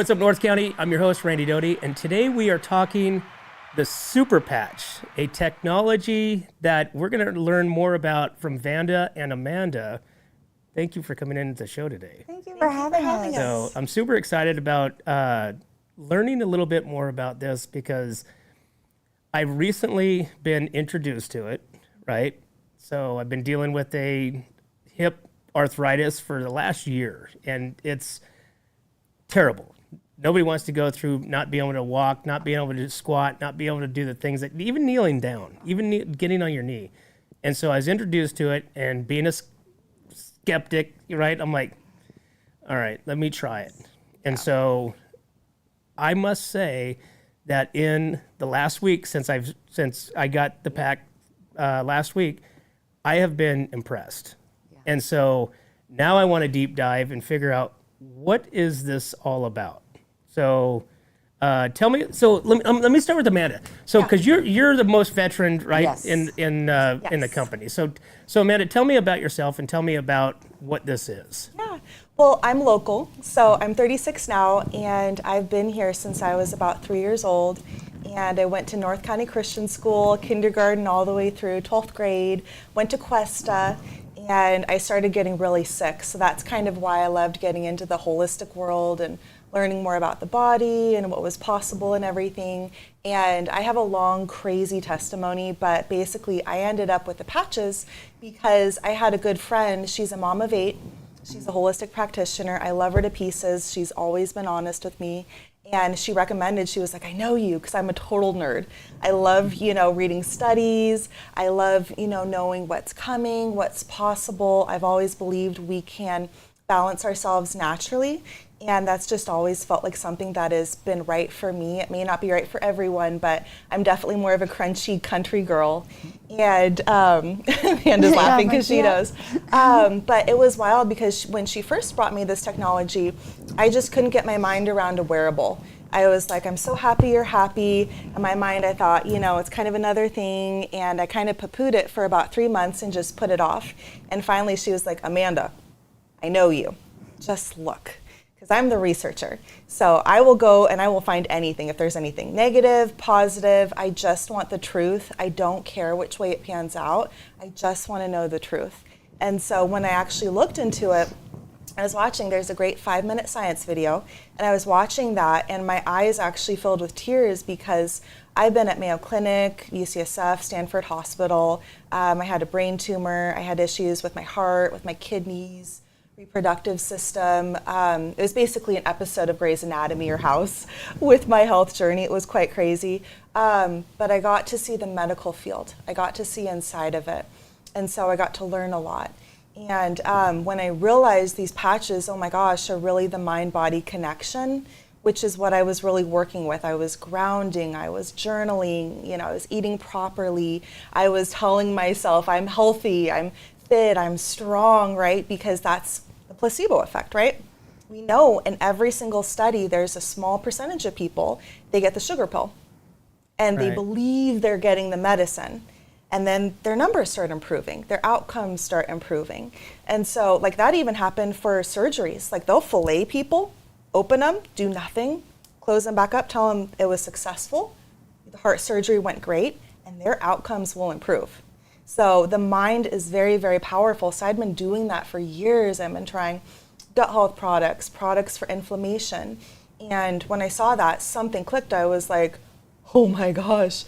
what's up, North County? I'm your host, Randy Doty, and today we are talking the Super Patch, a technology that we're going to learn more about from Vanda and Amanda. Thank you for coming into the show today. Thank you for having us. So I'm super excited about learning a little bit more about this because I've recently been introduced to it, right? So I've been dealing with a hip arthritis for the last year, and it's terrible. Nobody wants to go through not being able to walk, not being able to squat, not being able to do the things that, even kneeling down, even getting on your knee. And so I was introduced to it, and being a skeptic, right? I'm like, all right, let me try it. And so I must say that in the last week, since I got the pack last week, I have been impressed. Yeah. And so now I want to deep dive and figure out, what is this all about? So tell me. So let me start with Amanda. So because you're the most veteran, right? Yes. In the company. So Amanda, tell me about yourself and tell me about what this is. Yeah. Well, I'm local, so I'm 36 now, and I've been here since I was about 3 years old. And I went to North County Christian School, kindergarten all the way through 12th grade, went to Cuesta, and I started getting really sick. So that's kind of why I loved getting into the holistic world and learning more about the body and what was possible and everything. And I have a long, crazy testimony, but basically I ended up with the patches because I had a good friend. She's a mom of 8. She's a holistic practitioner. I love her to pieces. She's always been honest with me. And she recommended, she was like, I know you, because I'm a total nerd. I love, reading studies. I love, knowing what's coming, what's possible. I've always believed we can balance ourselves naturally. And that's just always felt like something that has been right for me. It may not be right for everyone, but I'm definitely more of a crunchy country girl. And Amanda's laughing because she knows. But it was wild because when she first brought me this technology, I just couldn't get my mind around a wearable. I was like, I'm so happy you're happy. In my mind, I thought, it's kind of another thing. And I kind of poo-pooed it for about 3 months and just put it off. And finally, she was like, Amanda, I know you. Just look. Because I'm the researcher. So I will go and I will find anything. If there's anything negative, positive, I just want the truth. I don't care which way it pans out. I just want to know the truth. And so when I actually looked into it, I was watching, there's a great 5-minute science video, and I was watching that, and my eyes actually filled with tears because I've been at Mayo Clinic, UCSF, Stanford Hospital. I had a brain tumor. I had issues with my heart, with my kidneys, reproductive system. It was basically an episode of Grey's Anatomy or House with my health journey. It was quite crazy. But I got to see the medical field. I got to see inside of it. And so I got to learn a lot. And when I realized these patches, oh my gosh, are really the mind-body connection, which is what I was really working with. I was grounding, I was journaling, I was eating properly. I was telling myself I'm healthy, I'm fit, I'm strong, right? Because that's the placebo effect, right? We know in every single study, there's a small percentage of people, they get the sugar pill and they believe they're getting the medicine. And then their numbers start improving, their outcomes start improving. And so like that even happened for surgeries. Like they'll fillet people, open them, do nothing, close them back up, tell them it was successful, the heart surgery went great, and their outcomes will improve. So the mind is very, very powerful. So I'd been doing that for years. I've been trying gut health products for inflammation. And when I saw that, something clicked. I was like, oh my gosh,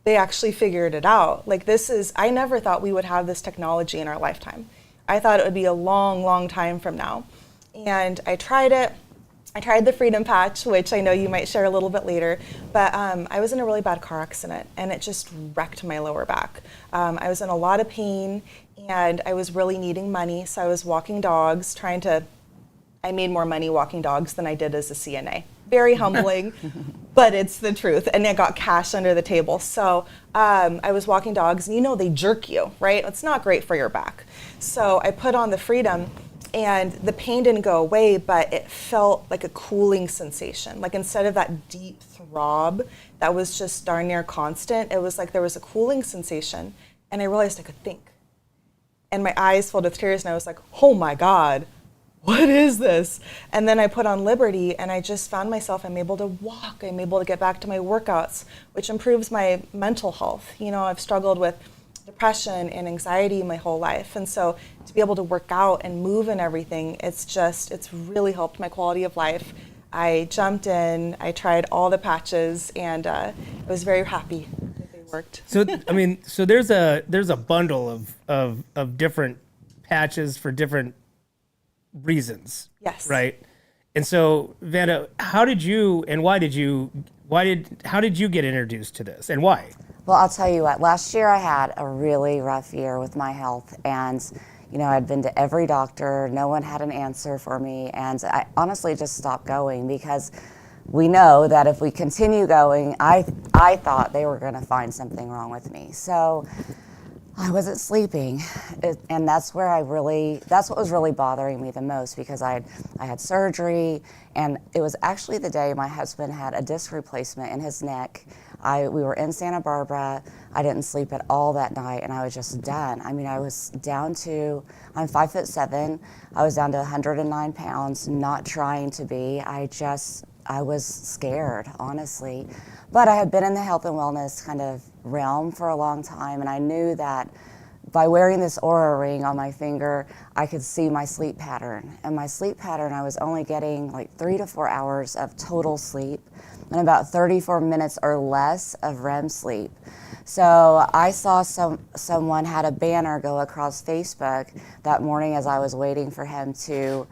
they actually figured it out. Like I never thought we would have this technology in our lifetime. I thought it would be a long, long time from now. And I tried it. I tried the Freedom Patch, which I know you might share a little bit later, but I was in a really bad car accident and it just wrecked my lower back. I was in a lot of pain and I was really needing money, so I was walking dogs, I made more money walking dogs than I did as a CNA. Very humbling, but it's the truth, and I got cash under the table. So I was walking dogs, and they jerk you, right? It's not great for your back. So I put on the Freedom, and the pain didn't go away, but it felt like a cooling sensation. Like instead of that deep throb that was just darn near constant, it was like there was a cooling sensation, and I realized I could think. And my eyes filled with tears, and I was like, oh my God, what is this? And then I put on Liberty, and I just found myself, I'm able to walk, I'm able to get back to my workouts, which improves my mental health. You know, I've struggled with depression and anxiety my whole life. And so to be able to work out and move and everything, it's really helped my quality of life. I jumped in, I tried all the patches, and I was very happy that they worked. So I mean, so there's a bundle of different patches for different reasons. Yes. Right. And so, Vanda, how did you get introduced to this, and why? Well, I'll tell you what, last year I had a really rough year with my health, and you know, I'd been to every doctor, no one had an answer for me, and I honestly just stopped going because we know that if we continue going, I thought they were going to find something wrong with me. So I wasn't sleeping, and that's what was really bothering me the most, because I had surgery, and it was actually the day my husband had a disc replacement in his neck. We were in Santa Barbara. I didn't sleep at all that night, and I was just done. I mean, I was down to, I'm 5'7". I was down to 109 pounds, not trying to be. I was scared, honestly. But I had been in the health and wellness kind of realm for a long time, and I knew that by wearing this Aura ring on my finger, I could see my sleep pattern. And my sleep pattern, I was only getting like 3 to 4 hours of total sleep and about 34 minutes or less of REM sleep. So I saw someone had a banner go across Facebook that morning as I was waiting for him to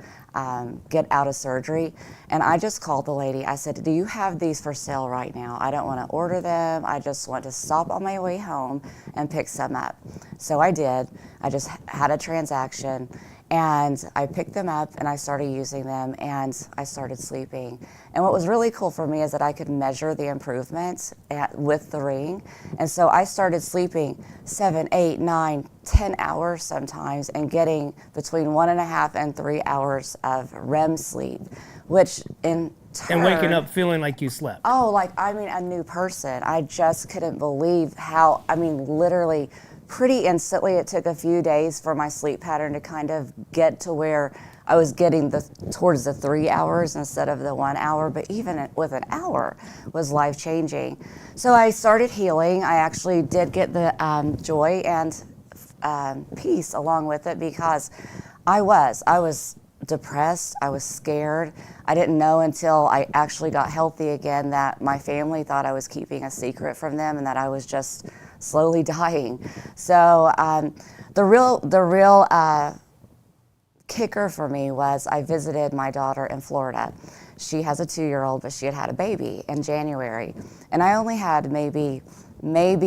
get out of surgery. And I just called the lady. I said, do you have these for sale right now? I don't want to order them. I just want to stop on my way home and pick some up. So I did. I just had a transaction, and I picked them up and I started using them, and I started sleeping. And what was really cool for me is that I could measure the improvements with the ring. And so I started sleeping 7, 8, 9, 10 hours sometimes, and getting between 1.5 and 3 hours of REM sleep, which in turn, And waking up feeling like you slept. oh, like, I mean, a new person. I just couldn't believe how, I mean, literally pretty instantly, it took a few days for my sleep pattern to kind of get to where I was getting towards the 3 hours instead of the 1 hour, but even with an hour was life-changing. So I started healing. I actually did get the joy and peace along with it, because I was depressed, I was scared. I didn't know until I actually got healthy again that my family thought I was keeping a secret from them and that I was just slowly dying. So the real kicker for me was I visited my daughter in Florida. She has a 2-year-old, but she had a baby in January, and I only had maybe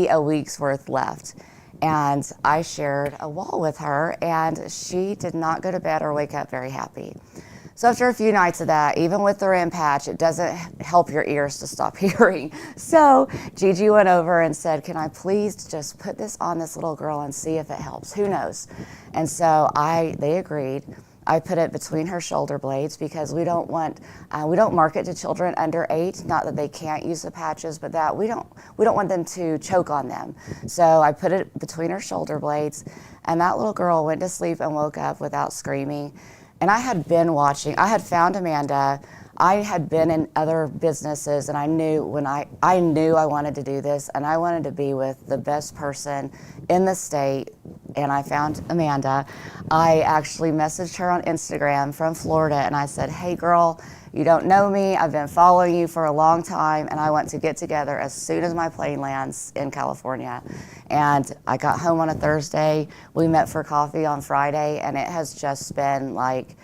a week's worth left. And I shared a wall with her, and she did not go to bed or wake up very happy. So after a few nights of that, even with the REM patch, it doesn't help your ears to stop hearing. So Gigi went over and said, can I please just put this on this little girl and see if it helps? Who knows? And so they agreed. I put it between her shoulder blades, because we don't market to children under 8. Not that they can't use the patches, but that we don't want them to choke on them. So I put it between her shoulder blades, and that little girl went to sleep and woke up without screaming. And I had been watching. I had found Amanda. I had been in other businesses, and I knew I wanted to do this, and I wanted to be with the best person in the state, and I found Amanda. I actually messaged her on Instagram from Florida, and I said, hey girl, you don't know me, I've been following you for a long time, and I want to get together as soon as my plane lands in California. And I got home on a Thursday, we met for coffee on Friday, and it has just been like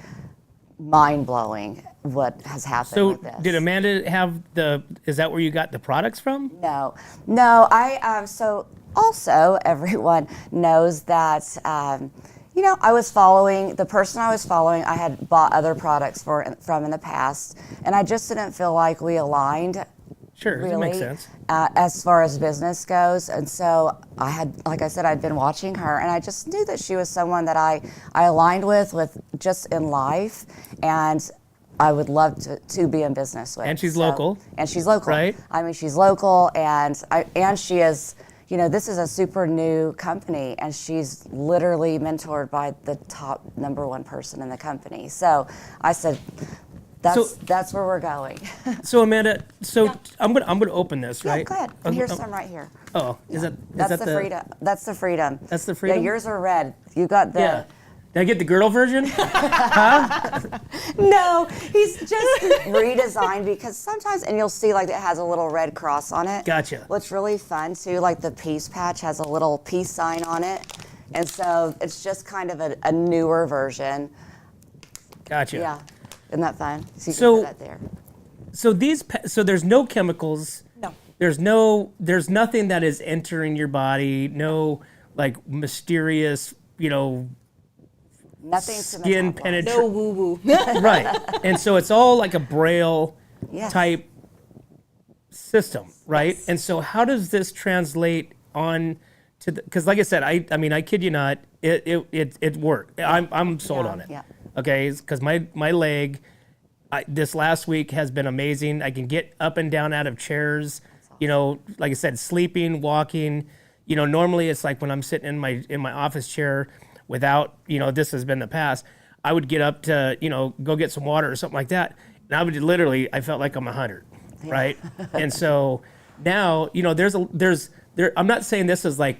mind-blowing what has happened with this. So did Amanda have is that where you got the products from? No, so also everyone knows that, I was following, the person I was following, I had bought other products from in the past, and I just didn't feel like we aligned. Sure, really, that makes sense. As far as business goes. And so I had, like I said, I'd been watching her, and I just knew that she was someone that I aligned with just in life, and I would love to be in business with. And she's local. And she's local. Right. I mean, she's local, and she is, this is a super new company, and she's literally mentored by the top #1 person in the company. So I said, that's where we're going. So Amanda, I'm gonna open this, right? Yeah, go ahead. And here's some right here. Oh, is That's that the freedom. That's the freedom. That's the freedom? Yeah, yours are red. You got the. Yeah. Did I get the girdle version? No, he's just redesigned because sometimes, and you'll see like it has a little red cross on it. Gotcha. What's really fun too, like the peace patch has a little peace sign on it. And so it's just kind of a newer version. Gotcha. Yeah. Isn't that fun? So you So- can put that there. So there's no chemicals. No. There's nothing that is entering your body. No like mysterious, Nothing to skin metabolize. penetrate. No woo woo. Right. And so it's all like a braille Yes. type system, right? Yes. And so how does this translate on to the, because like I said, I mean, I kid you not, it worked. I'm sold Yeah, on it. yeah. Okay. Because my leg, this last week has been amazing. I can get up and down out of chairs, like I said, sleeping, walking, normally it's like when I'm sitting in my office chair without, this has been the past, I would get up to, go get some water or something like that. And I would literally, I felt like I'm 100, right? And so now, I'm not saying this is like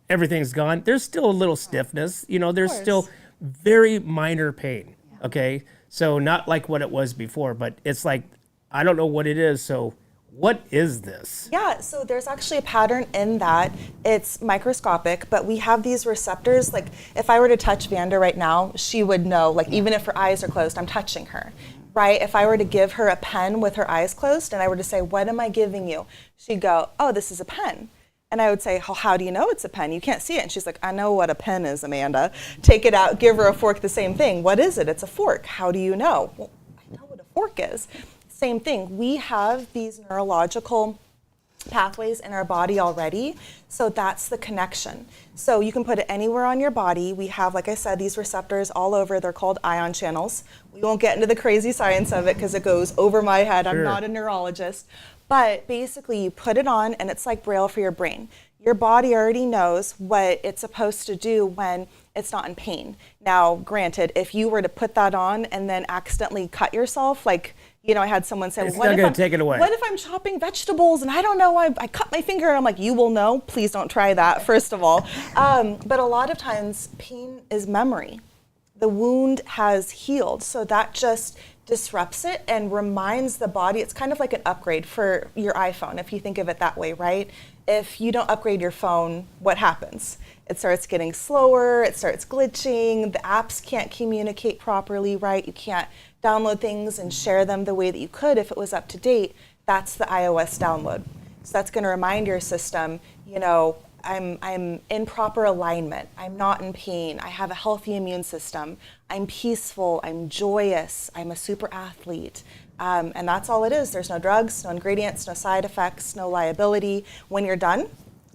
everything's gone. There's still a little stiffness, there's course. still very minor pain, okay? So not like what it was before, but it's like, I don't know what it is, so what is this? Yeah, so there's actually a pattern in that. It's microscopic, but we have these receptors. Like if I were to touch Vanda right now, she would know, like even if her eyes are closed, I'm touching her, right? If I were to give her a pen with her eyes closed and I were to say, what am I giving you? She'd go, oh, this is a pen. And I would say, well, how do you know it's a pen? You can't see it. And she's like, I know what a pen is, Amanda. Take it out, give her a fork, the same thing. What is it? It's a fork. How do you know? Well, I know what a fork is. Same thing. We have these neurological pathways in our body already, so that's the connection. So you can put it anywhere on your body. We have, like I said, these receptors all over. They're called ion channels. We won't get into the crazy science of it because it goes over my head. I'm Sure. not a neurologist. But basically, you put it on, and it's like Braille for your brain. Your body already knows what it's supposed to do when it's not in pain. Now, granted, if you were to put that on and then accidentally cut yourself, like, I had someone say, It's well, not gonna take it away. what if I'm chopping vegetables and I don't know, I cut my finger? And I'm like, you will know. Please don't try that, first of all. But a lot of times, pain is memory. The wound has healed, so that just disrupts it and reminds the body. It's kind of like an upgrade for your iPhone, if you think of it that way, right? If you don't upgrade your phone, what happens? It starts getting slower, it starts glitching, the apps can't communicate properly, right? You can't download things and share them the way that you could if it was up to date. That's the iOS download. So that's going to remind your system, I'm in proper alignment. I'm not in pain. I have a healthy immune system. I'm peaceful. I'm joyous. I'm a super athlete. And that's all it is. There's no drugs, no ingredients, no side effects, no liability. When you're done,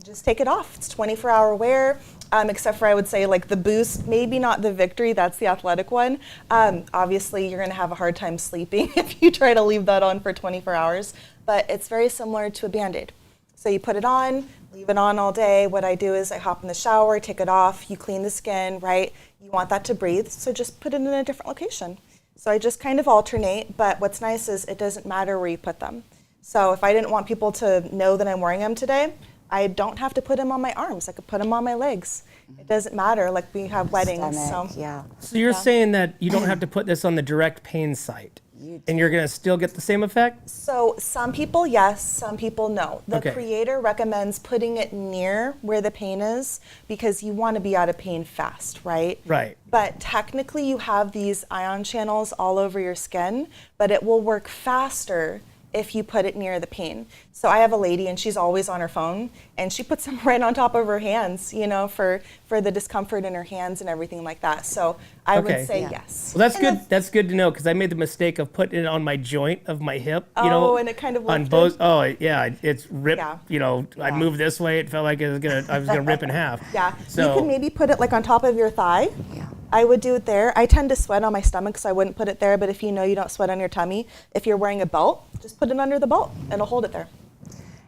just take it off. It's 24-hour wear, except for I would say like the Boost, maybe not the Victory, that's the athletic one. Obviously, you're going to have a hard time sleeping if you try to leave that on for 24 hours. But it's very similar to a Band-Aid. So you put it on, leave it on all day. What I do is I hop in the shower, take it off, you clean the skin, right? You want that to breathe, so just put it in a different location. So I just kind of alternate, but what's nice is it doesn't matter where you put them. So if I didn't want people to know that I'm wearing them today, I don't have to put them on my arms. I could put them on my legs. It doesn't matter, like we have weddings. Stomach, So yeah. So you're saying that you don't have to put this on the direct pain site, and you're going to still get the same effect? So some people, yes, some people, no. The Okay. creator recommends putting it near where the pain is because you want to be out of pain fast, right? Right. But technically you have these ion channels all over your skin, but it will work faster if you put it near the pain. So I have a lady and she's always on her phone and she puts them right on top of her hands, for the discomfort in her hands and everything like that. So I Okay. would say Yeah. yes. Well, that's And good. That's good to know because I made the mistake of putting it on my joint of my hip. Oh, and it kind of on lifted? both. Oh, yeah, it's ripped. Yeah. I moved this way. It felt like I was gonna rip in half. Yeah, So you could maybe put it like on top of your thigh. Yeah. I would do it there. I tend to sweat on my stomach, so I wouldn't put it there. But if you know you don't sweat on your tummy, if you're wearing a belt, just put it under the belt. It'll hold it there.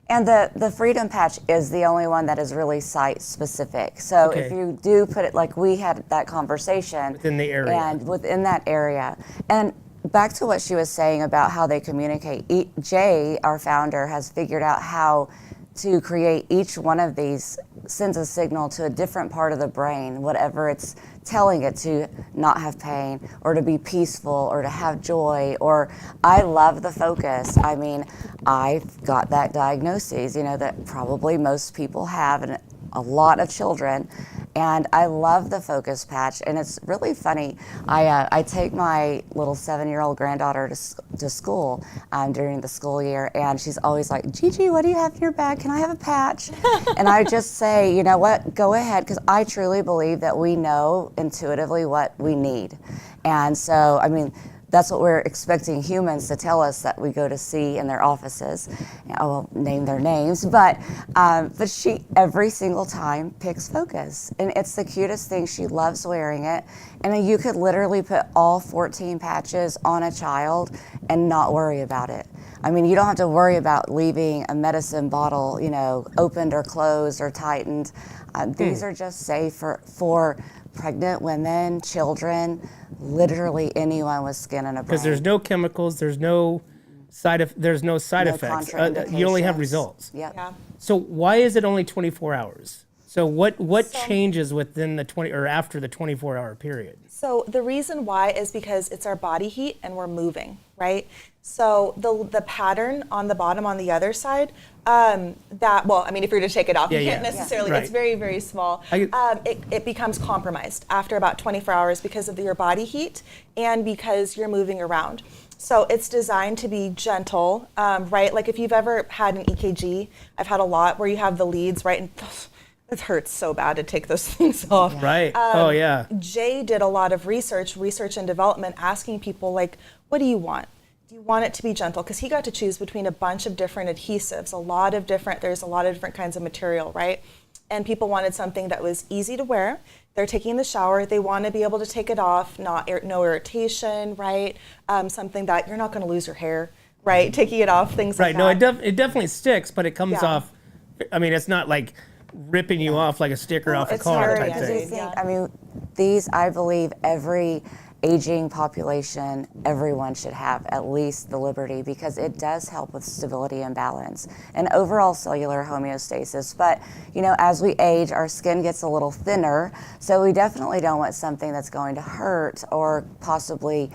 And the Freedom Patch is the only one that is really site specific. So Okay. if you do put it, like we had that conversation. Within the area. And within that area. And back to what she was saying about how they communicate, Jay, our founder, has figured out how to create each one of these sends a signal to a different part of the brain, whatever it's telling it to not have pain or to be peaceful or to have joy. Or I love the focus. I mean, I've got that diagnosis, that probably most people have, and a lot of children. And I love the focus patch, and it's really funny. I take my little 7-year-old granddaughter to school during the school year, and she's always like, Gigi, what do you have in your bag? Can I have a patch? And I just say, you know what, go ahead, because I truly believe that we know intuitively what we need. And so, I mean, that's what we're expecting humans to tell us that we go to see in their offices. I won't name their names, but she every single time picks focus, and it's the cutest thing. She loves wearing it, and then you could literally put all 14 patches on a child and not worry about it. I mean, you don't have to worry about leaving a medicine bottle, opened or closed or tightened. These are just safe for pregnant women, children, literally anyone with skin and a brain. Because there's no chemicals, there's no side effects. You only have contraindications. results. Yep. Yeah. So why is it only 24 hours? So what changes within the 20 or after the 24-hour period? So the reason why is because it's our body heat and we're moving, right? So the pattern on the bottom on the other side, if you're to take it off, you can't necessarily, Right. it's very, very small. It becomes compromised after about 24 hours because of your body heat and because you're moving around. So it's designed to be gentle, right? Like if you've ever had an EKG, I've had a lot where you have the leads, right? And it hurts so bad to take those things off. Right. Jay did a lot of research and development, asking people like, what do you want? Do you want it to be gentle? Because he got to choose between a bunch of different adhesives, there's a lot of different kinds of material, right? And people wanted something that was easy to wear. They're taking the shower, they want to be able to take it off, no irritation, right? Something that you're not going to lose your hair, right? Taking it off, things like Right. that. No, it definitely sticks, but it comes Yeah. off. I mean, it's not like ripping you off like a sticker off a it's car very type easy. thing. Yeah. I mean, these, I believe every aging population, everyone should have at least the Liberty, because it does help with stability and balance and overall cellular homeostasis. But, as we age, our skin gets a little thinner, so we definitely don't want something that's going to hurt or possibly,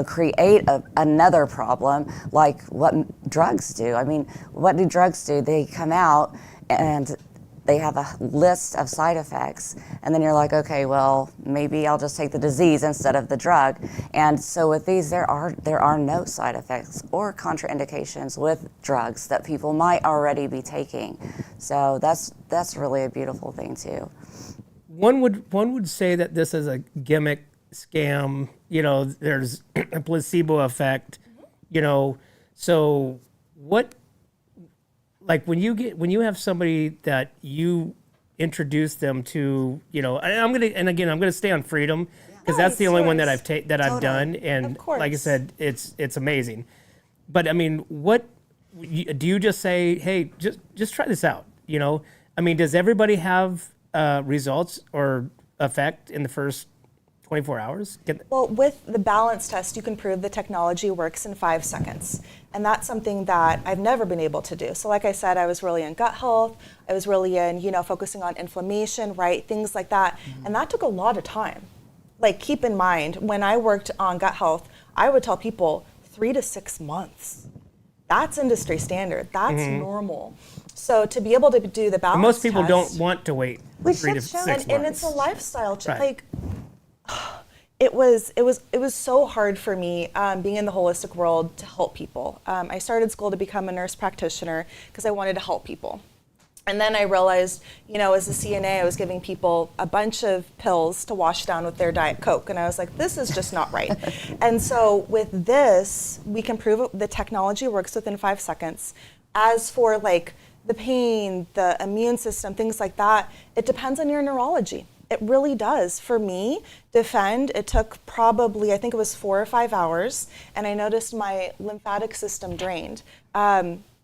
create another problem like what drugs do. I mean, what do drugs do? They come out and they have a list of side effects, and then you're like, okay, well, maybe I'll just take the disease instead of the drug. And so with these, there are no side effects or contraindications with drugs that people might already be taking. So that's really a beautiful thing too. One would say that this is a gimmick scam. There's a placebo effect. So what? Like when you have somebody that you introduce them to, I'm gonna stay on Freedom because that's the only one that I've done, and Of course. like I said, it's amazing. But I mean, what do you just say? Hey, just try this out. I mean, does everybody have results or effect in the first 24 hours? Well, with the balance test, you can prove the technology works in 5 seconds. And that's something that I've never been able to do. So like I said, I was really in gut health. I was really in, focusing on inflammation, right? Things like that. Mm-hmm. And that took a lot of time. Like, keep in mind, when I worked on gut health, I would tell people 3 to 6 months. That's industry standard. That's normal. So to be able to do the balance And most people test, don't want to wait 3 to 6 months. and it's a lifestyle Right. like it was so hard for me being in the holistic world to help people. I started school to become a nurse practitioner because I wanted to help people. And then I realized, as a CNA, I was giving people a bunch of pills to wash down with their Diet Coke. And I was like, this is just not right. And so with this, we can prove the technology works within 5 seconds. As for like the pain, the immune system, things like that, it depends on your neurology. It really does. For me, it took probably, I think it was 4 or 5 hours, and I noticed my lymphatic system drained.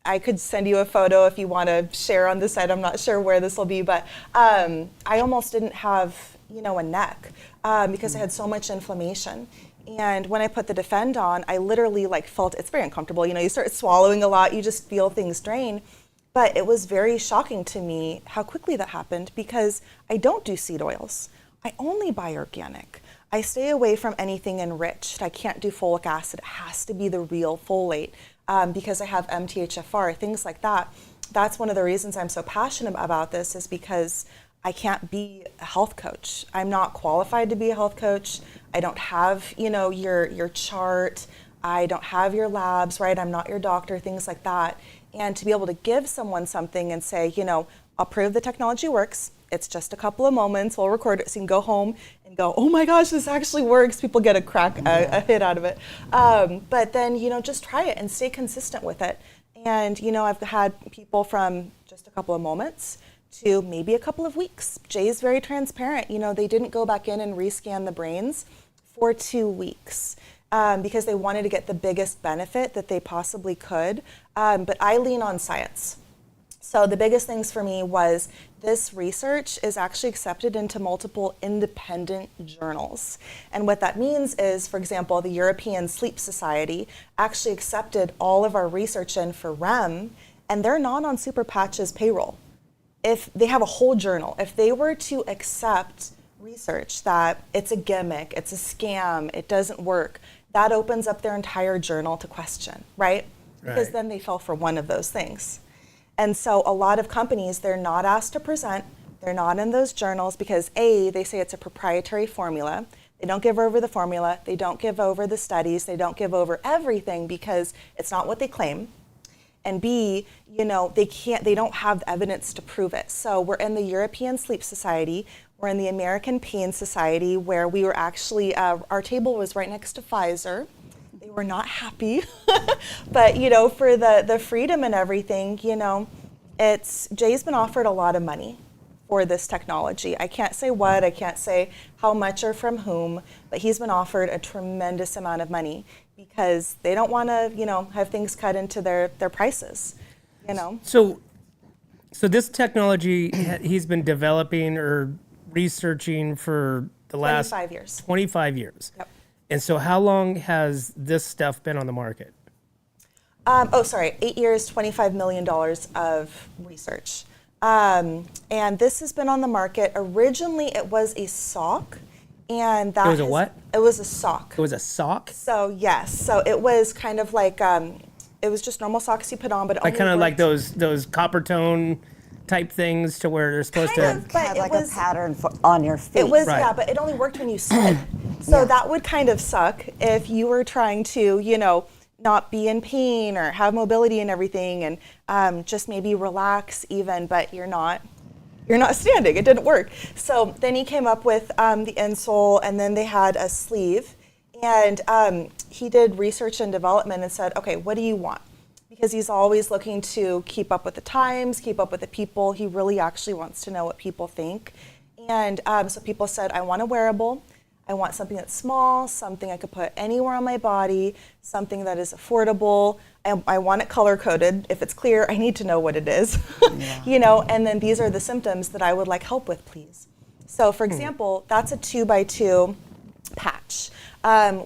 I could send you a photo if you want to share on the site. I'm not sure where this will be, but I almost didn't have, a neck because I had so much inflammation. And when I put the Defend on, I literally felt, it's very uncomfortable. You start swallowing a lot, you just feel things drain. But it was very shocking to me how quickly that happened because I don't do seed oils. I only buy organic. I stay away from anything enriched. I can't do folic acid. It has to be the real folate because I have MTHFR, things like that. That's one of the reasons I'm so passionate about this is because I can't be a health coach. I'm not qualified to be a health coach. I don't have, your chart. I don't have your labs, right? I'm not your doctor, things like that. And to be able to give someone something and say, I'll prove the technology works. It's just a couple of moments. We'll record it so you can go home and go, oh my gosh, this actually works. People get a hit out of it. But then, just try it and stay consistent with it. And, I've had people from just a couple of moments to maybe a couple of weeks. Jay's very transparent. They didn't go back in and rescan the brains for 2 weeks. Because they wanted to get the biggest benefit that they possibly could. But I lean on science. So the biggest things for me was this research is actually accepted into multiple independent journals. And what that means is, for example, the European Sleep Society actually accepted all of our research in for REM, and they're not on Super Patch's payroll. If they have a whole journal, if they were to accept research that it's a gimmick, it's a scam, it doesn't work, that opens up their entire journal to question, right? Because then they fell for one of those things. And so a lot of companies, they're not asked to present, they're not in those journals because A, they say it's a proprietary formula. They don't give over the formula, they don't give over the studies, they don't give over everything because it's not what they claim. And B, they don't have the evidence to prove it. So we're in the European Sleep Society, we're in the American Pain Society, where we were actually, our table was right next to Pfizer. They were not happy, but for the freedom and everything, Jay's been offered a lot of money for this technology. I can't say what, I can't say how much or from whom, but he's been offered a tremendous amount of money because they don't want to, have things cut into their prices, So this technology he's been developing or researching for the last 25 years. 25 years. Yep. And so how long has this stuff been on the market? 8 years, $25 million of research. And this has been on the market. Originally, it was a sock. And that It was a what? It was a sock. It was a sock? So, yes. So it was kind of like, it was just normal socks you put on, but it Like only kind of like worked- those copper tone type things to where they're supposed Kind to... of, but Had it like was- a pattern on your feet. It was, Right. yeah, but it only worked when you slid. So Yeah. that would kind of suck if you were trying to, not be in pain or have mobility and everything and just maybe relax even, but you're not standing. It didn't work. So then he came up with the insole, and then they had a sleeve. And he did research and development and said, okay, what do you want? Because he's always looking to keep up with the times, keep up with the people. He really actually wants to know what people think. And so people said, I want a wearable. I want something that's small, something I could put anywhere on my body, something that is affordable. I want it color-coded. If it's clear, I need to know what it is. And then these are the symptoms that I would like help with, please. So for example, that's a 2x2 patch.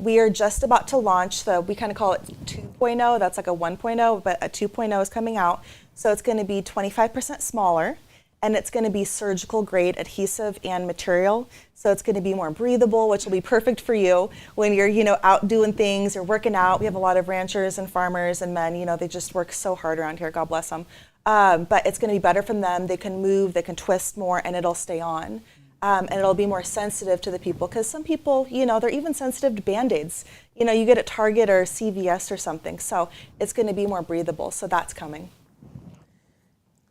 We are just about to launch we kind of call it 2.0. That's like a 1.0, but a 2.0 is coming out. So it's going to be 25% smaller, and it's going to be surgical grade adhesive and material. So it's going to be more breathable, which will be perfect for you when you're, out doing things or working out. We have a lot of ranchers and farmers and men, they just work so hard around here, God bless them. But it's going to be better for them. They can move, they can twist more, and it'll stay on. And it'll be more sensitive to the people, because some people, they're even sensitive to Band-Aids. You get at Target or CVS or something. So it's going to be more breathable. So that's coming.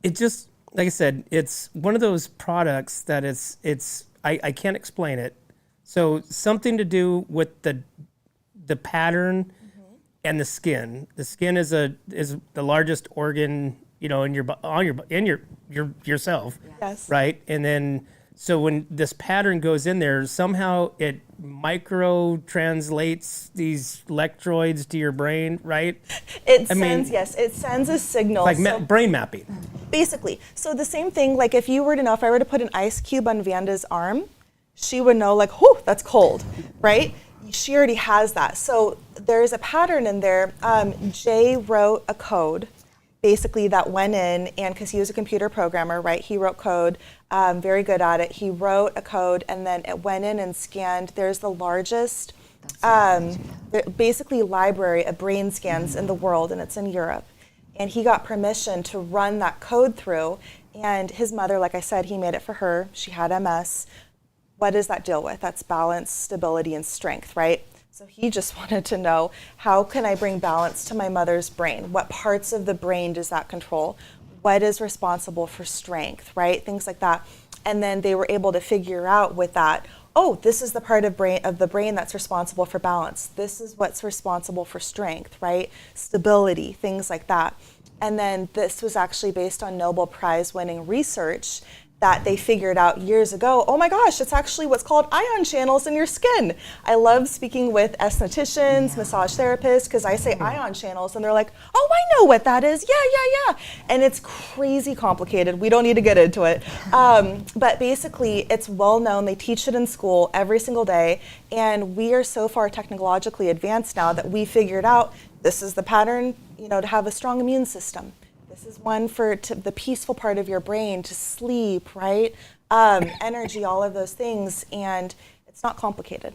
It just, like I said, it's one of those products that I can't explain it. So something to do with the pattern and the skin. The skin is the largest organ, in yourself. Yes. Right? And then So when this pattern goes in there, somehow it micro translates these electrodes to your brain, right? It sends, yes, it sends a signal. Like So brain mapping. basically, so the same thing, like if you were to know, if I were to put an ice cube on Vanda's arm, she would know like, whew, that's cold, right? She already has that. So there's a pattern in there. Jay wrote a code basically that went in, and because he was a computer programmer, right, he wrote code, very good at it. He wrote a code and then it went in and scanned. There's the largest basically library of brain scans in the world, and it's in Europe. And he got permission to run that code through, and his mother, like I said, he made it for her. She had MS. What does that deal with? That's balance, stability, and strength, right? So he just wanted to know, how can I bring balance to my mother's brain? What parts of the brain does that control? What is responsible for strength, right? Things like that. And then they were able to figure out with that, oh, this is the part of the brain that's responsible for balance. This is what's responsible for strength, right? Stability, things like that. And then this was actually based on Nobel Prize winning research that they figured out years ago. Oh my gosh, it's actually what's called ion channels in your skin. I love speaking with estheticians, massage therapists, because I say ion channels and they're like, oh, I know what that is. Yeah. And it's crazy complicated. We don't need to get into it. But basically, it's well known. They teach it in school every single day. And we are so far technologically advanced now that we figured out this is the pattern, to have a strong immune system. This is one for the peaceful part of your brain, to sleep, right? Energy, all of those things, and it's not complicated,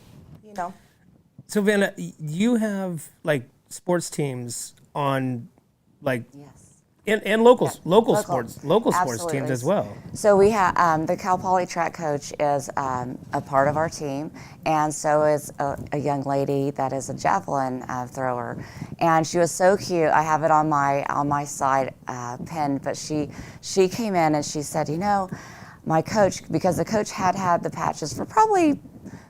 So Vanna, you have like sports teams on, like, and local sports teams as well. So we have the Cal Poly track coach is a part of our team, and so is a young lady that is a javelin thrower, and she was so cute. I have it on my side pinned, but she came in and she said, my coach, because the coach had the patches for probably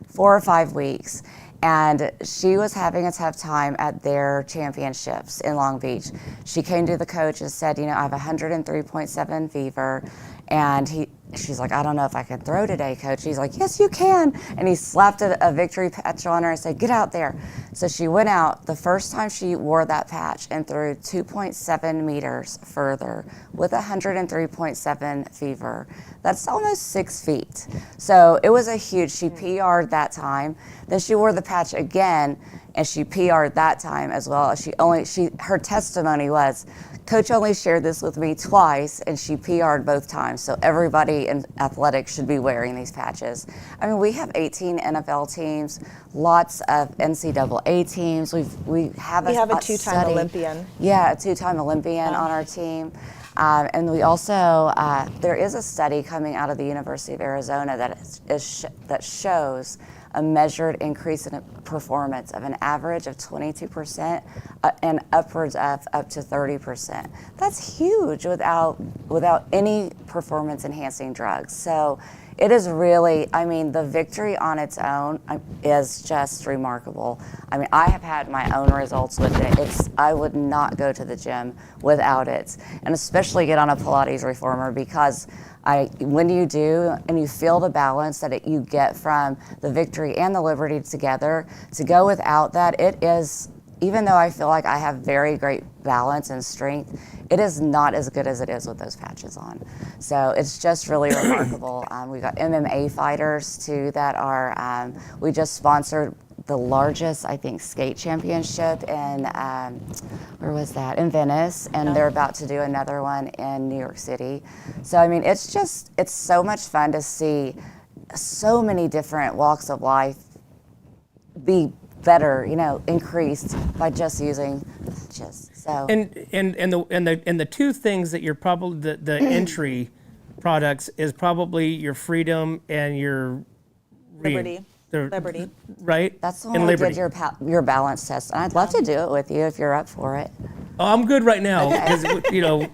4 or 5 weeks. And she was having a tough time at their championships in Long Beach. She came to the coach and said, I have 103.7 fever. And she's like, I don't know if I can throw today, coach. He's like, yes, you can. And he slapped a victory patch on her and said, get out there. So she went out the first time she wore that patch and threw 2.7 meters further with 103.7 fever. That's almost 6 feet. So it was she PR'd that time. Then she wore the patch again and she PR'd that time as well. Her testimony was, coach only shared this with me twice and she PR'd both times. So everybody in athletics should be wearing these patches. I mean, we have 18 NFL teams, lots of NCAA teams. We have a two-time Olympian. Yeah, a two-time Olympian on our team. And we also, there is a study coming out of the University of Arizona that shows a measured increase in performance of an average of 22% and upwards of up to 30%. That's huge without any performance enhancing drugs. So it is really, the victory on its own is just remarkable. I have had my own results with it. I would not go to the gym without it, and especially get on a Pilates reformer, because when you do and you feel the balance that you get from the victory and the liberty together, to go without that, it is, even though I feel like I have very great balance and strength, it is not as good as it is with those patches on. So it's just really remarkable. We got MMA fighters too that are, we just sponsored the largest, I think, skate championship in, where was that? In Venice, and they're about to do another one in New York City. So, it's so much fun to see so many different walks of life be better, increased by just using patches. So And the two things that you're probably the entry products is probably your freedom and your Liberty. Liberty. Right? that's the one we did your balance test. And I'd love to do it with you if you're up for it. Oh, I'm good right now because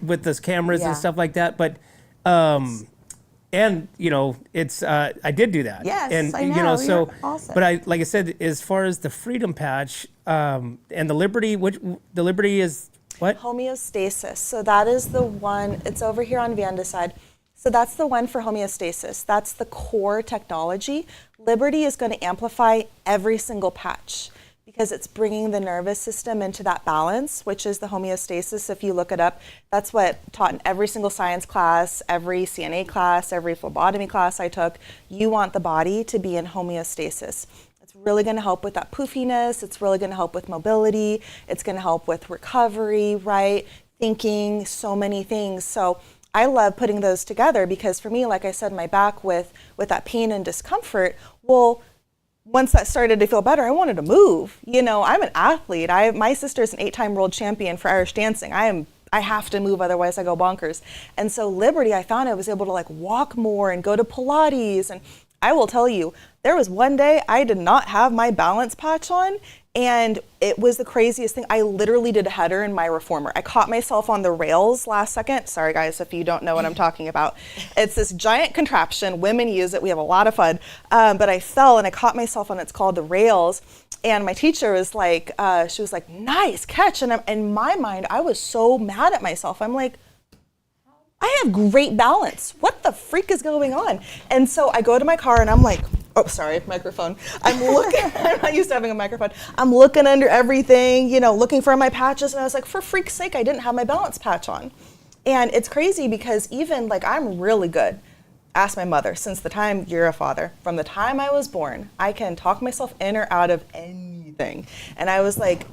with those cameras and stuff like that. But it's I did do that. Yes, and I know. So You're awesome. but like I said, as far as the freedom patch and the liberty, the liberty is what? Homeostasis. So that is the one, it's over here on Vanda's side. So that's the one for homeostasis. That's the core technology. Liberty is going to amplify every single patch because it's bringing the nervous system into that balance, which is the homeostasis. If you look it up, that's what taught in every single science class, every CNA class, every phlebotomy class I took. You want the body to be in homeostasis. It's really going to help with that poofiness. It's really going to help with mobility. It's going to help with recovery, right? Thinking, so many things. So I love putting those together because for me, like I said, my back with that pain and discomfort, well, once that started to feel better, I wanted to move. You know, I'm an athlete. My sister's an 8-time world champion for Irish dancing. I have to move, otherwise I go bonkers. And so Liberty, I found I was able to like walk more and go to Pilates. And I will tell you, there was one day I did not have my balance patch on, and it was the craziest thing. I literally did a header in my reformer. I caught myself on the rails last second. Sorry guys, if you don't know what I'm talking about. It's this giant contraption. Women use it. We have a lot of fun. But I fell and I caught myself on, it's called the rails. And my teacher was like, she was like, nice catch. And in my mind, I was so mad at myself. I'm like, I have great balance. What the freak is going on? And so I go to my car and I'm like, oh, sorry, microphone. I'm looking, I'm not used to having a microphone. I'm looking under everything, you know, looking for my patches. And I was like, for freak's sake, I didn't have my balance patch on. And it's crazy because even like I'm really good. Ask my mother, since the time you're a father, from the time I was born, I can talk myself in or out of anything. And I was like,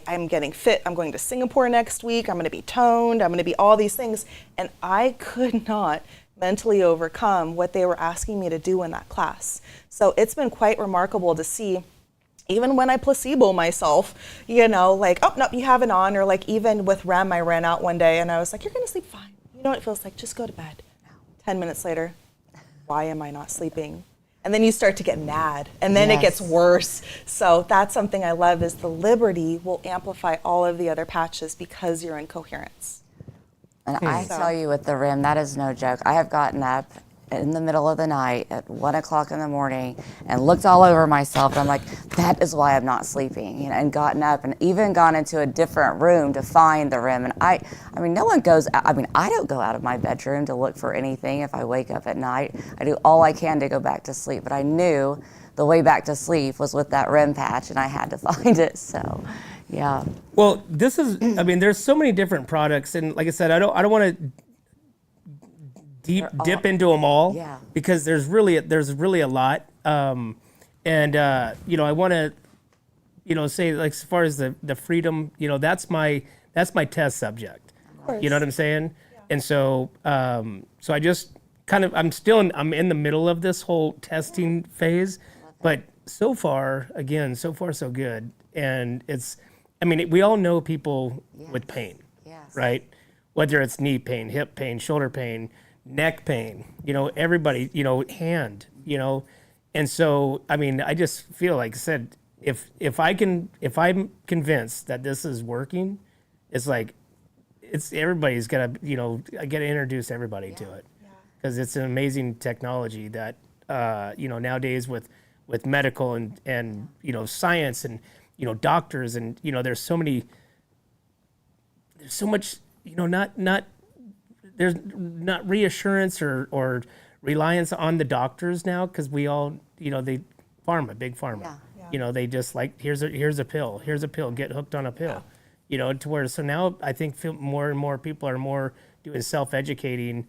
I'm getting fit. I'm going to Singapore next week. I'm going to be toned. I'm going to be all these things. And I could not mentally overcome what they were asking me to do in that class. So it's been quite remarkable to see, even when I placebo myself, you know, like, oh, no, you have it on. Or like even with REM, I ran out one day and I was like, you're going to sleep fine. You know what it feels like? Just go to bed. 10 minutes later, why am I not sleeping? And then you start to get mad, and then it gets worse. So that's something I love, is the Liberty will amplify all of the other patches because you're in coherence. And I tell you, with the RIM, that is no joke. I have gotten up in the middle of the night at 1 o'clock in the morning and looked all over myself. And I'm like, that is why I'm not sleeping. You know, and gotten up and even gone into a different room to find the RIM. And I mean, no one goes, I mean, I don't go out of my bedroom to look for anything if I wake up at night. I do all I can to go back to sleep. But I knew the way back to sleep was with that RIM patch, and I had to find it. So, yeah. Well, this is, I mean, there's so many different products. And like I said, I don't want to dip into them all, because there's really a lot. You know, I want to, you know, say, like, as far as the freedom, you know, that's my test subject. You know what I'm saying? Yeah. And so, so I just kind of, I'm in the middle of this whole testing phase, but so far so good. And it's, I mean, we all know people with pain, right? Whether it's knee pain, hip pain, shoulder pain, neck pain, you know, everybody, you know, hand, you know. And so, I mean, I just feel like I said, if I'm convinced that this is working, it's like, everybody's got to, you know, I got to introduce everybody to it, because it's an amazing technology that, you know, nowadays with medical and, you know, science and, you know, doctors and, you know, there's so much, you know, there's not reassurance or reliance on the doctors now, because we all, you know, big pharma, you know, they just like, here's a pill, get hooked on a pill, you know, to where, so now I think more and more people are more doing self-educating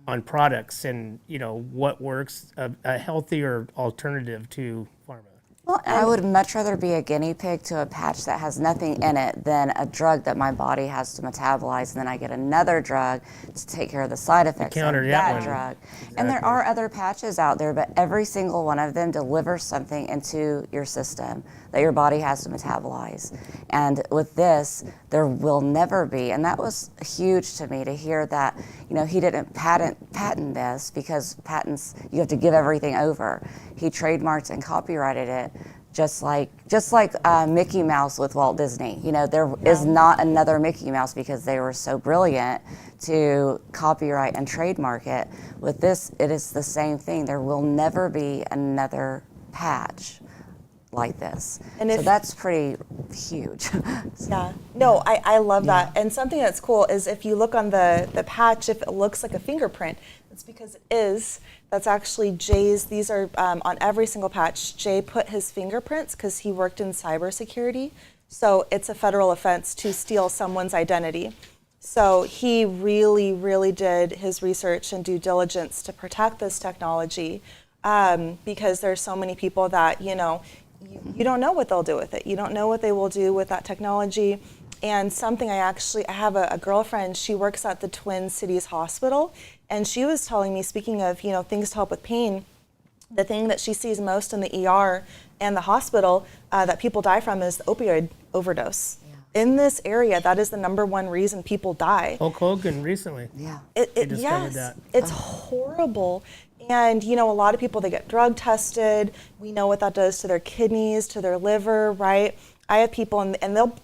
on products and, you know, what works, a healthier alternative to pharma. Well, I would much rather be a guinea pig to a patch that has nothing in it than a drug that my body has to metabolize, and then I get another drug to take care of the side effects of that drug. Exactly. And there are other patches out there, but every single one of them delivers something into your system that your body has to metabolize. And with this, there will never be, and that was huge to me to hear that, you know, he didn't patent this, because patents, you have to give everything over. He trademarked and copyrighted it, just like Mickey Mouse with Walt Disney. You know, there is not another Mickey Mouse, because they were so brilliant to copyright and trademark it. With this, it is the same thing. There will never be another patch like this. And So if- that's pretty huge. Yeah, no, I love that. And something that's cool is if you look on the patch, if it looks like a fingerprint, it's because it is. That's actually Jay's. These are on every single patch. Jay put his fingerprints because he worked in cybersecurity. So it's a federal offense to steal someone's identity. So he really, really did his research and due diligence to protect this technology because there's so many people that, you don't know what they'll do with it. You don't know what they will do with that technology. And something I have a girlfriend, she works at the Twin Cities Hospital, and she was telling me, speaking of, things to help with pain, the thing that she sees most in the ER and the hospital that people die from is the opioid overdose. Yeah. In this area, that is the #1 reason people die. Hulk Hogan recently. Yeah. discovered Yes, that. it's horrible. And a lot of people, they get drug tested. We know what that does to their kidneys, to their liver, right? I have people, and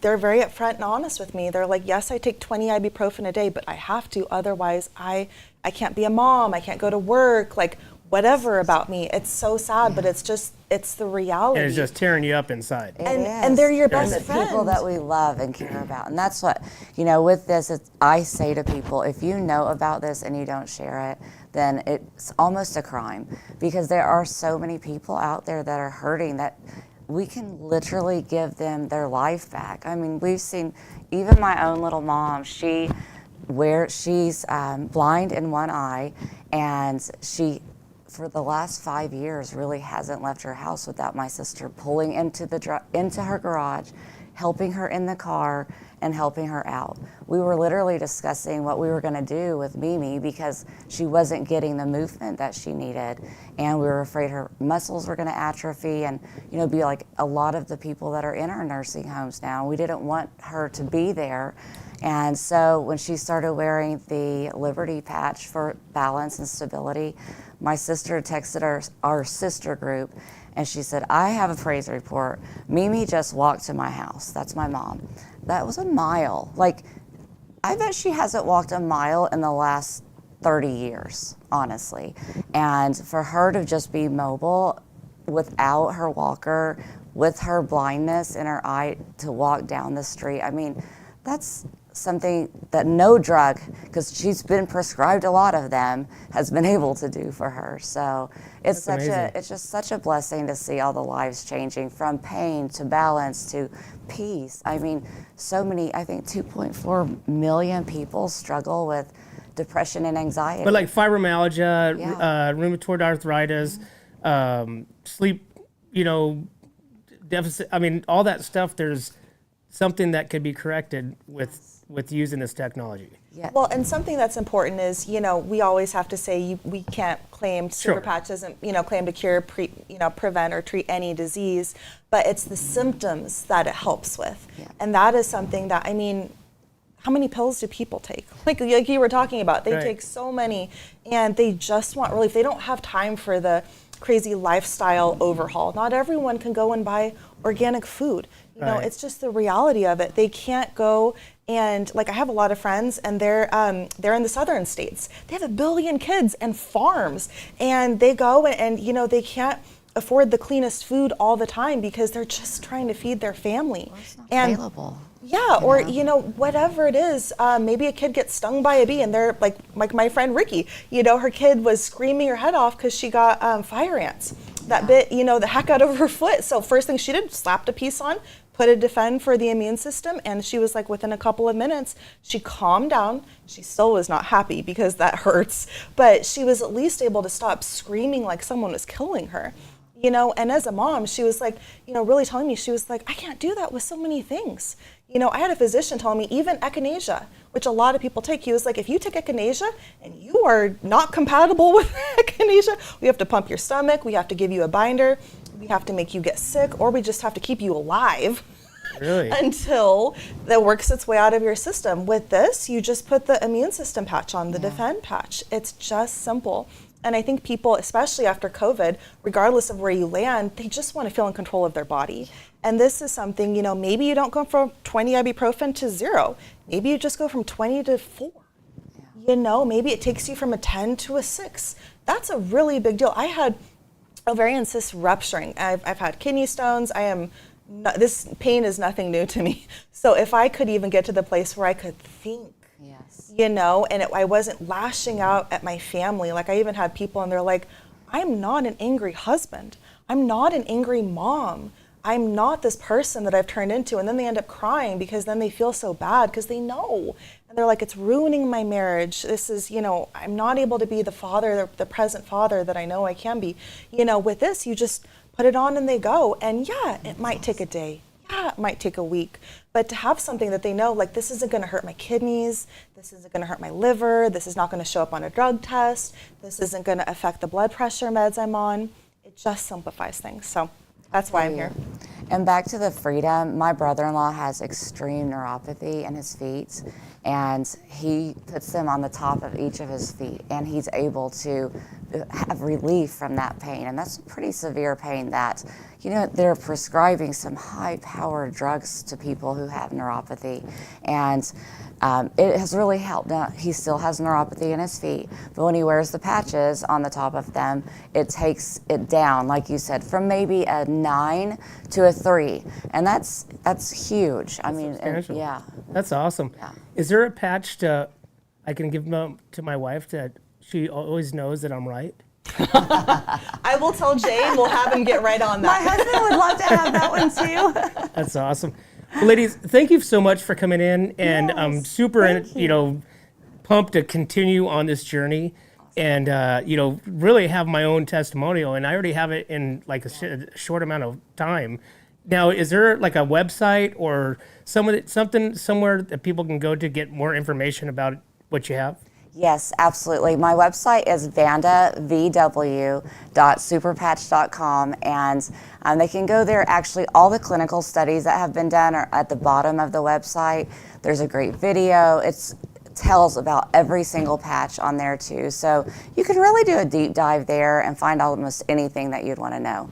they're very upfront and honest with me. They're like, yes, I take 20 ibuprofen a day, but I have to. Otherwise, I can't be a mom. I can't go to work. Like, whatever about me. It's so sad, but it's the reality. And it's just tearing you up inside. And they're your best the friend. people that we love and care about. And that's what, with this, I say to people, if you know about this and you don't share it, then it's almost a crime, because there are so many people out there that are hurting that we can literally give them their life back. I mean, we've seen, even my own little mom, she's blind in one eye, and she, for the last 5 years, really hasn't left her house without my sister pulling into her garage, helping her in the car, and helping her out. We were literally discussing what we were going to do with Mimi because she wasn't getting the movement that she needed, and we were afraid her muscles were going to atrophy and be like a lot of the people that are in our nursing homes now. We didn't want her to be there. And so when she started wearing the Liberty patch for balance and stability, my sister texted our sister group, and she said, I have a praise report. Mimi just walked to my house. That's my mom. That was a mile. Like, I bet she hasn't walked a mile in the last 30 years, honestly. And for her to just be mobile without her walker, with her blindness in her eye, to walk down the street, I mean, that's something that no drug, because she's been prescribed a lot of them, has been able to do for her. So it's just such a blessing to see all the lives changing, from pain to balance to peace. I mean, so many, I think 2.4 million people struggle with depression and anxiety. But like fibromyalgia, rheumatoid arthritis, sleep, deficit. I mean, all that stuff. There's something that could be corrected with using this technology. Yeah. Well, and something that's important is, we always have to say we can't claim, Sure. Superpatch doesn't, claim to cure, prevent or treat any disease, but it's the symptoms that it helps with. Yeah. And that is something that, I mean, how many pills do people take? Like you were talking about, they Right. take so many, and they just want relief. They don't have time for the crazy lifestyle overhaul. Not everyone can go and buy organic food. Right. It's just the reality of it. They can't go and, like, I have a lot of friends, and they're in the southern states. They have 1 billion kids and farms, and they go and they can't afford the cleanest food all the time because they're just trying to feed their family. Well, it's not and available. yeah, or whatever it is, maybe a kid gets stung by a bee, and they're like my friend Ricky. Her kid was screaming her head off because she got fire ants that bit the heck out of her foot. So first thing she did, slapped a piece on, put a Defend for the immune system, and she was like, within a couple of minutes, she calmed down. She still was not happy because that hurts, but she was at least able to stop screaming like someone was killing her. And as a mom, she was like, really telling me, she was like, I can't do that with so many things. I had a physician tell me, even echinacea, which a lot of people take, he was like, if you take echinacea and you are not compatible with echinacea, we have to pump your stomach, we have to give you a binder, we have to make you get sick, or we just have to keep you alive. Really? Until that works its way out of your system. With this, you just put the immune system patch on, the Defend patch. It's just simple. And I think people, especially after COVID, regardless of where you land, they just want to feel in control of their body. And this is something, maybe you don't go from 20 ibuprofen to 0. Maybe you just go from 20 to 4. Maybe it takes you from a 10 to a 6. That's a really big deal. I had ovarian cysts rupturing. I've had kidney stones. This pain is nothing new to me. So if I could even get to the place where I could think, Yes. and I wasn't lashing out at my family. Like I even had people and they're like, I'm not an angry husband. I'm not an angry mom. I'm not this person that I've turned into. And then they end up crying because then they feel so bad because they know. And they're like, it's ruining my marriage. This is, I'm not able to be the father, the present father that I know I can be. With this, you just put it on and they go. And yeah, it might take a day. Yeah, it might take a week. But to have something that they know, like this isn't gonna hurt my kidneys, this isn't gonna hurt my liver, this is not gonna show up on a drug test, this isn't gonna affect the blood pressure meds I'm on. It just simplifies things. So that's why I'm here. And back to the freedom, my brother-in-law has extreme neuropathy in his feet, and he puts them on the top of each of his feet, and he's able to have relief from that pain. And that's pretty severe pain that, they're prescribing some high-powered drugs to people who have neuropathy. And it has really helped. Now, he still has neuropathy in his feet, but when he wears the patches on the top of them, it takes it down, like you said, from maybe a 9 to a 3. And that's huge. I mean, yeah. That's awesome. Yeah. Is there a patch I can give them to my wife that she always knows that I'm right? I will tell Jay and we'll have him get right on My that. husband would love to have that one too. That's awesome. Well, ladies, thank you so much for coming in, and I'm super, pumped to continue on this journey, and really have my own testimonial, and I already have it in like a short amount of time. Now, is there like a website or something somewhere that people can go to get more information about what you have? Yes, absolutely. My website is vandavw.superpatch.com, and they can go there. Actually, all the clinical studies that have been done are at the bottom of the website. There's a great video. It tells about every single patch on there too. So you can really do a deep dive there and find almost anything that you'd want to know.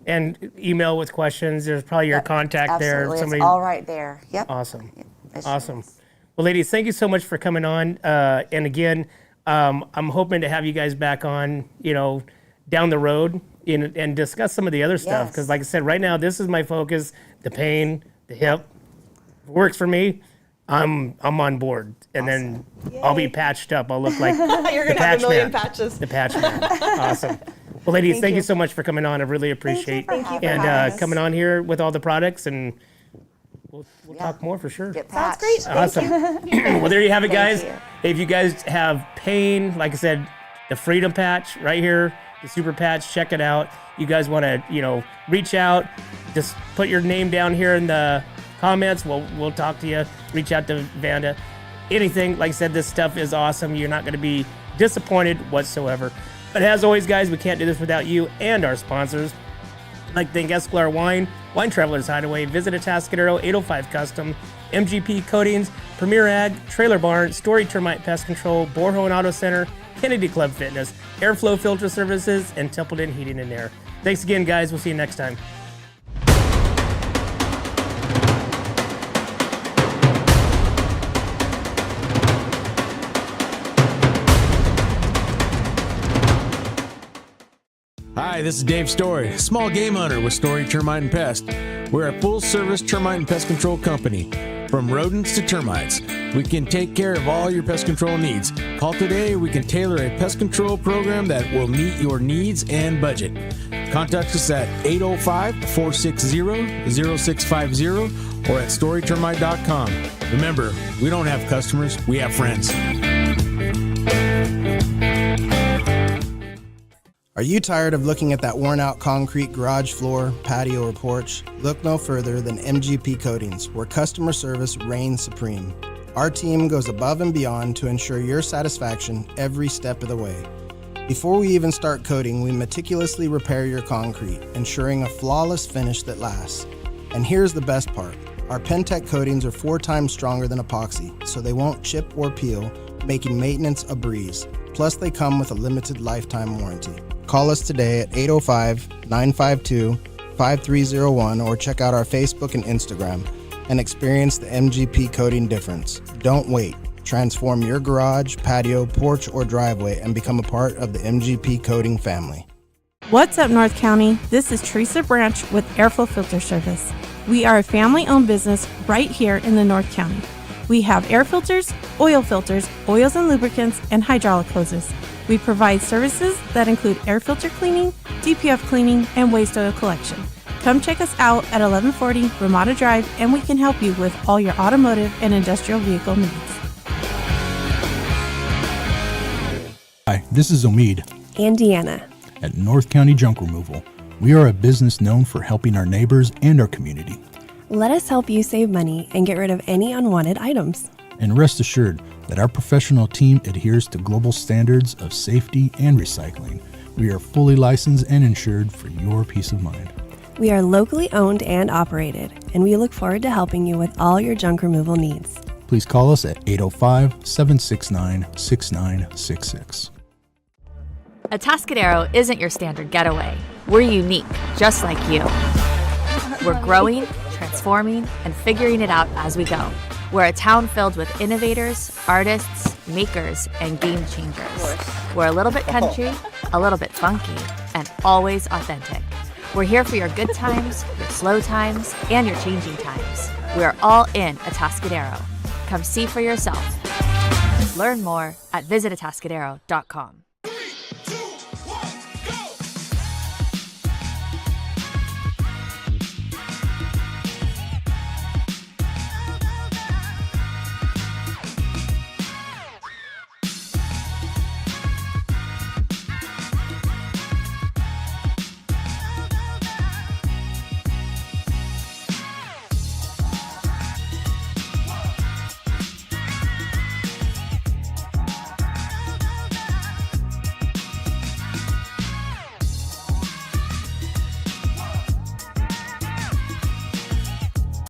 And email with questions. There's probably your contact there. Absolutely. It's all right there. Yep. Awesome. It Awesome. is. Well, ladies, thank you so much for coming on. And again, I'm hoping to have you guys back on, down the road and discuss some of the other stuff. Yes. Because like I said, right now, this is my focus, the pain, the hip. If it works for me, I'm on board. And then I'll be patched up. I'll look like You're the gonna have patch a million man. patches. The patch man. Awesome. Well, ladies, thank you you. so much for coming on. I really appreciate Thank you for and having us. coming on here with all the products, and we'll talk more for sure. Get Sounds patched. great. Awesome. Well, there you have it, guys. you. If you guys have pain, like I said, the Freedom Patch right here, the Super Patch, check it out. You guys want to, reach out, just put your name down here in the comments. We'll talk to you. Reach out to Vanda. Anything, like I said, this stuff is awesome. You're not going to be disappointed whatsoever. But as always, guys, we can't do this without you and our sponsors. I'd like to thank Esclar Wine Travelers Hideaway, Visit Atascadero, 805 Custom, MGP Coatings, Premier Ag, Trailer Barn, Story Termite Pest Control, Borehole and Auto Center, Kennedy Club Fitness, Airflow Filter Services, and Templeton Heating and Air. Thanks again, guys. We'll see you next time. Hi, this is Dave Story, small game hunter with Story Termite and Pest. We're a full-service termite and pest control company. From rodents to termites, we can take care of all your pest control needs. Call today, we can tailor a pest control program that will meet your needs and budget. Contact us at 805-460-0650 or at storytermite.com. Remember, we don't have customers, we have friends. Are you tired of looking at that worn-out concrete garage floor, patio, or porch? Look no further than MGP Coatings, where customer service reigns supreme. Our team goes above and beyond to ensure your satisfaction every step of the way. Before we even start coating, we meticulously repair your concrete, ensuring a flawless finish that lasts. And here's the best part. Our Pentec coatings are 4 times stronger than epoxy, so they won't chip or peel, making maintenance a breeze. Plus, they come with a limited lifetime warranty. Call us today at 805-952-5301 or check out our Facebook and Instagram and experience the MGP coating difference. Don't wait. Transform your garage, patio, porch, or driveway and become a part of the MGP coating family. What's up, North County? This is Teresa Branch with Airflow Filter Service. We are a family-owned business right here in the North County. We have air filters, oils and lubricants, and hydraulic hoses. We provide services that include air filter cleaning, DPF cleaning, and waste oil collection. Come check us out at 1140 Ramada Drive, and we can help you with all your automotive and industrial vehicle needs. Hi, this is Omid And Deanna. at North County Junk Removal. We are a business known for helping our neighbors and our community. Let us help you save money and get rid of any unwanted items. And rest assured that our professional team adheres to global standards of safety and recycling. We are fully licensed and insured for your peace of mind. We are locally owned and operated, and we look forward to helping you with all your junk removal needs. Please call us at 805-769-6966. Atascadero isn't your standard getaway. We're unique, just like you. We're growing, transforming, and figuring it out as we go. We're a town filled with innovators, artists, makers, and game changers. We're a little bit country, a little bit funky, and always authentic. We're here for your good times, your slow times, and your changing times. We're all in Atascadero. Come see for yourself. Learn more at visitatascadero.com.